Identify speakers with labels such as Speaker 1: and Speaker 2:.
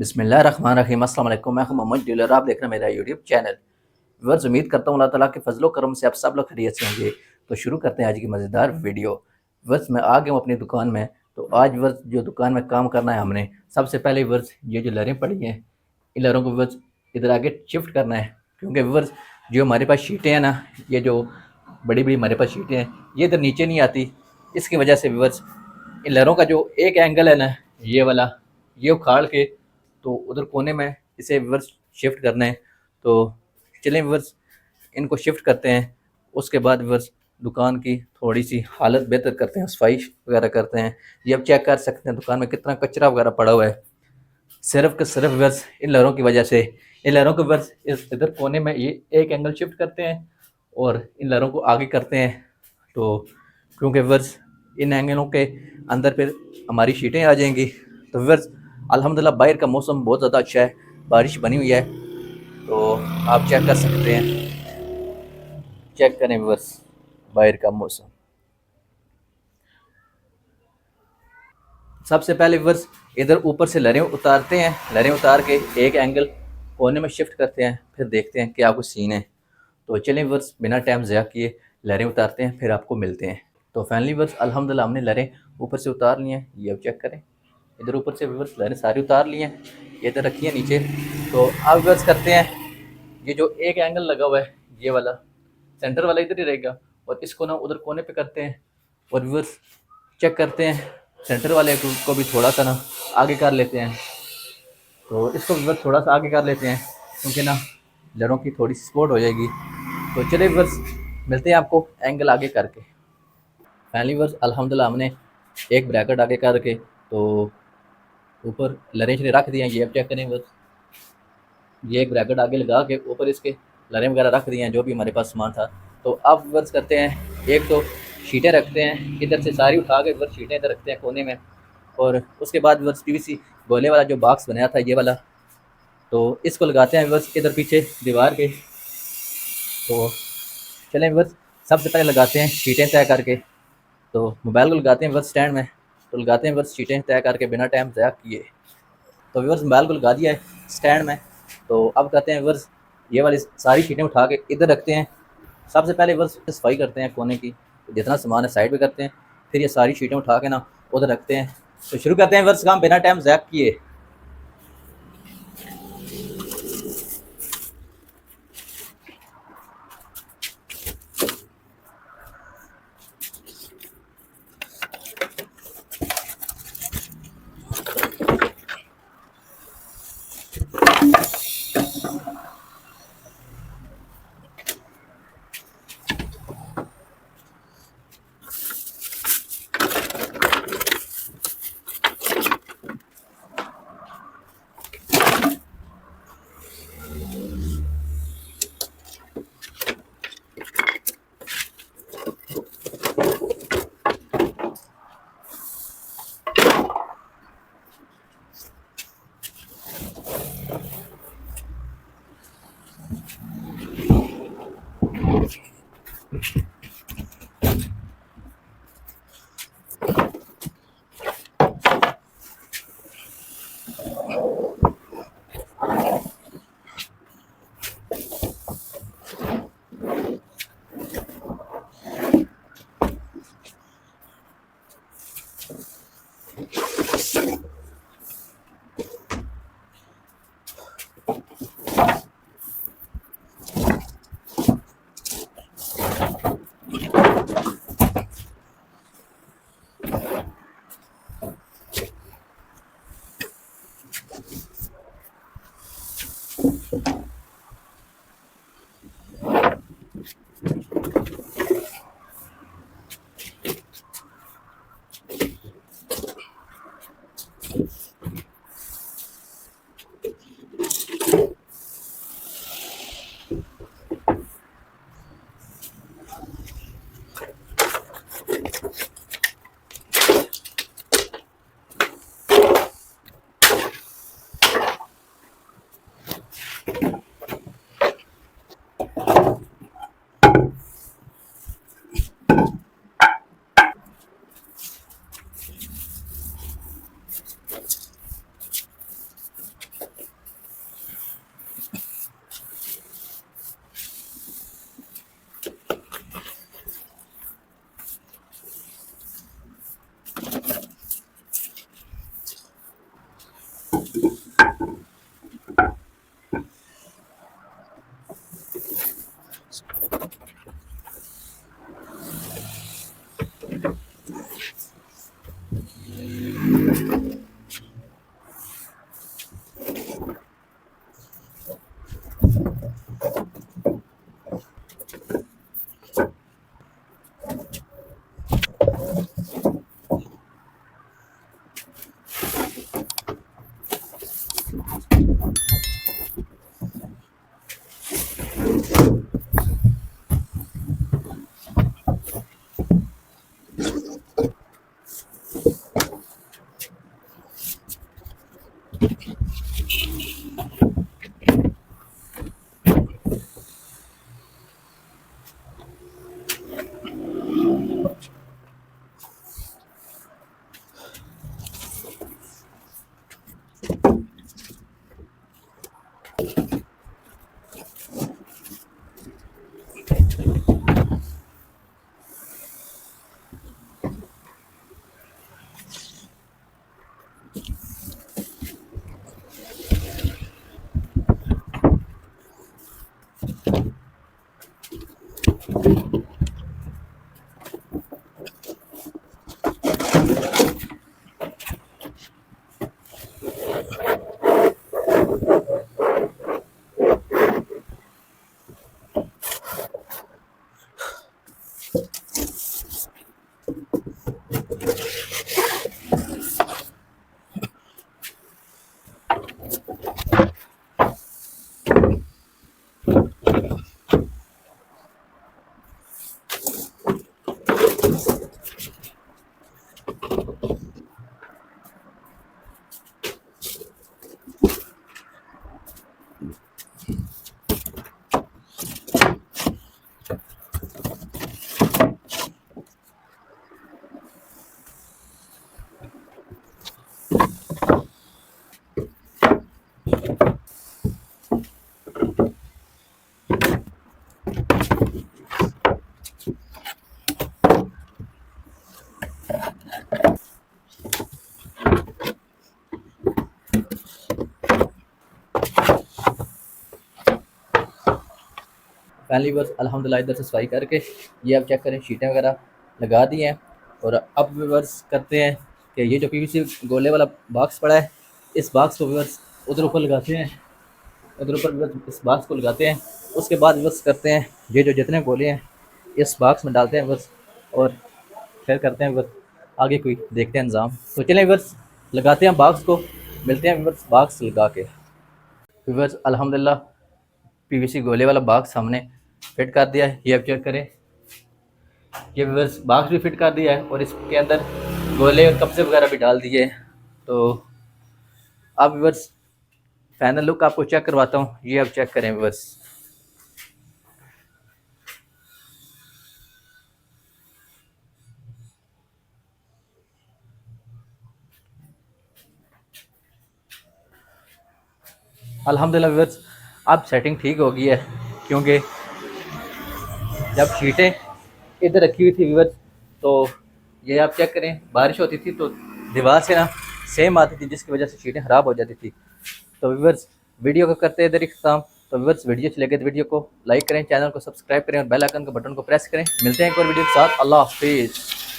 Speaker 1: बिस्मिल्लाहिर्रहमानिर्रहीम। अस्सलाम वालेकुम। मैं हूं मोहम्मद डीलर, आप देख रहे हैं मेरा यूट्यूब चैनल। व्यूअर्स, उम्मीद करता हूं अल्लाह ताला के फजलो करम से आप सब लोग खैरियत से होंगे। तो शुरू करते हैं आज की मज़ेदार वीडियो। व्यूअर्स, मैं आ गया हूं अपनी दुकान में। तो आज व्यूअर्स जो दुकान में काम करना है हमने, सबसे पहले व्यूअर्स ये जो लरें पड़ी हैं, इन लरों को व्यूअर्स इधर आगे शिफ्ट करना है, क्योंकि व्यूअर्स जो हमारे पास शीटें हैं ना, ये जो बड़ी बड़ी हमारे पास शीटें हैं, ये इधर नीचे नहीं आती। इसकी वजह से व्यूअर्स इन लरों का जो एक एंगल है ना, ये वाला, ये उखाड़ के तो उधर कोने में इसे व्यूअर्स शिफ्ट करना है। तो चलें व्यूअर्स इनको शिफ्ट करते हैं। उसके बाद व्यूअर्स दुकान की थोड़ी सी हालत बेहतर करते हैं, सफाई वगैरह करते हैं। ये अब चेक कर सकते हैं दुकान में कितना कचरा वगैरह पड़ा हुआ है, सिर्फ के सिर्फ व्यूअर्स इन लहरों की वजह से। इन लहरों को व्यूअर्स इधर कोने में ये एक एंगल शिफ्ट करते हैं और इन लहरों को आगे करते हैं। तो क्योंकि व्यूअर्स इन एंगलों के अंदर फिर हमारी शीटें आ जाएंगी। तो व्यूअर्स अल्हम्दुलिल्लाह बाहर का मौसम बहुत ज़्यादा अच्छा है, बारिश बनी हुई है, तो आप चेक कर सकते हैं। चेक करें व्यूअर्स बाहर का मौसम। सबसे पहले व्यूअर्स इधर ऊपर से लरें उतारते हैं, लरें उतार के एक एंगल कोने में शिफ्ट करते हैं, फिर देखते हैं क्या कुछ सीन है। तो चलें व्यूअर्स बिना टाइम ज़ाया किए लरें उतारते हैं, फिर आपको मिलते हैं। तो फाइनली व्यूअर्स अल्हम्दुलिल्लाह हमने लरें ऊपर से उतार लिए हैं। ये अब चेक करें, इधर ऊपर से व्यूअर्स लरें सारी उतार लिए हैं, ये इधर रखी है नीचे। तो अब व्यूअर्स करते हैं, ये जो एक एंगल लगा हुआ है ये वाला, सेंटर वाला इधर ही रहेगा, और इसको ना उधर कोने पे करते हैं। और व्यूअर्स चेक करते हैं सेंटर वाले को भी थोड़ा सा ना आगे कर लेते हैं। तो इसको व्यूअर्स थोड़ा सा आगे कर लेते हैं, क्योंकि ना लड़ों की थोड़ी सी सपोर्ट हो जाएगी। तो चलिए व्यूअर्स मिलते हैं आपको एंगल आगे करके। फाइनली व्यूअर्स अल्हम्दुलिल्लाह हमने एक ब्रैकेट आगे करके तो ऊपर लरें रख दिए हैं। ये अब चेक करें व्यूअर्स, ये एक ब्रैकेट आगे लगा के ऊपर इसके लरें वगैरह रख दिए हैं जो भी हमारे पास सामान था। तो अब वर्स करते हैं, एक तो शीटें रखते हैं इधर से सारी उठा के वर्स शीटें इधर रखते हैं कोने में। और उसके बाद वर्स पीवीसी गोले वाला जो बॉक्स बनाया था ये वाला, तो इसको लगाते हैं वर्स इधर पीछे दीवार के। तो चलें वर्स सबसे पहले लगाते हैं शीटें तय करके। तो मोबाइल को लगाते हैं वर्स स्टैंड में, तो लगाते हैं वर्स शीटें तय करके बिना टाइम ज़ाया किए। तो व्यूअर्स मोबाइल को लगा दिया है स्टैंड में। तो अब कहते हैं व्यूअर्स ये वाली सारी शीटें उठा के इधर रखते हैं। सबसे पहले व्यूअर्स सफाई करते हैं कोने की, तो जितना सामान है साइड पे करते हैं, फिर ये सारी शीटें उठा के ना उधर रखते हैं। तो शुरू करते हैं व्यूअर्स काम बिना टाइम ज़ाया किए। फाइनली बस अल्हम्दुलिल्लाह इधर से सफाई करके ये आप चेक करें शीटें वगैरह लगा दी हैं। और अब व्यूअर्स करते हैं कि ये जो पीवीसी गोले वाला बॉक्स पड़ा है इस बॉक्स को व्यूअर्स उधर ऊपर लगाते हैं, उधर ऊपर व्यूअर्स इस बॉक्स को लगाते हैं। उसके बाद व्यूअर्स करते हैं ये जो जितने गोले हैं इस बॉक्स में डालते हैं व्यूअर्स और फिर करते हैं व्यूअर्स आगे कोई देखते हैं इंतज़ाम। तो चलें व्यूअर्स लगाते हैं बॉक्स को, मिलते हैं व्यूअर्स बॉक्स लगा के। व्यूअर्स अल्हम्दुलिल्लाह पीवीसी गोले वाला बॉक्स हमने फिट कर दिया है, ये आप चेक करें। ये व्यूअर्स बॉक्स भी फिट कर दिया है और इसके अंदर गोले और कब्जे वगैरह भी डाल दिए हैं। तो अब व्यूअर्स फाइनल लुक आपको चेक करवाता हूँ, ये आप चेक करें व्यूअर्स। अल्हम्दुलिल्लाह व्यूअर्स अब सेटिंग ठीक हो गई है, क्योंकि जब शीटें इधर रखी हुई थी व्यूअर्स तो ये आप चेक करें बारिश होती थी तो दीवार से ना सेम आती थी, जिसकी वजह से शीटें ख़राब हो जाती थी। तो व्यूअर्स वीडियो को करते हैं इधर इख्तिताम। तो व्यूअर्स वीडियो अच्छी लगे तो वीडियो को लाइक करें, चैनल को सब्सक्राइब करें और बेल आइकन के बटन को प्रेस करें। मिलते हैं एक और वीडियो के साथ। अल्लाह हाफिज़।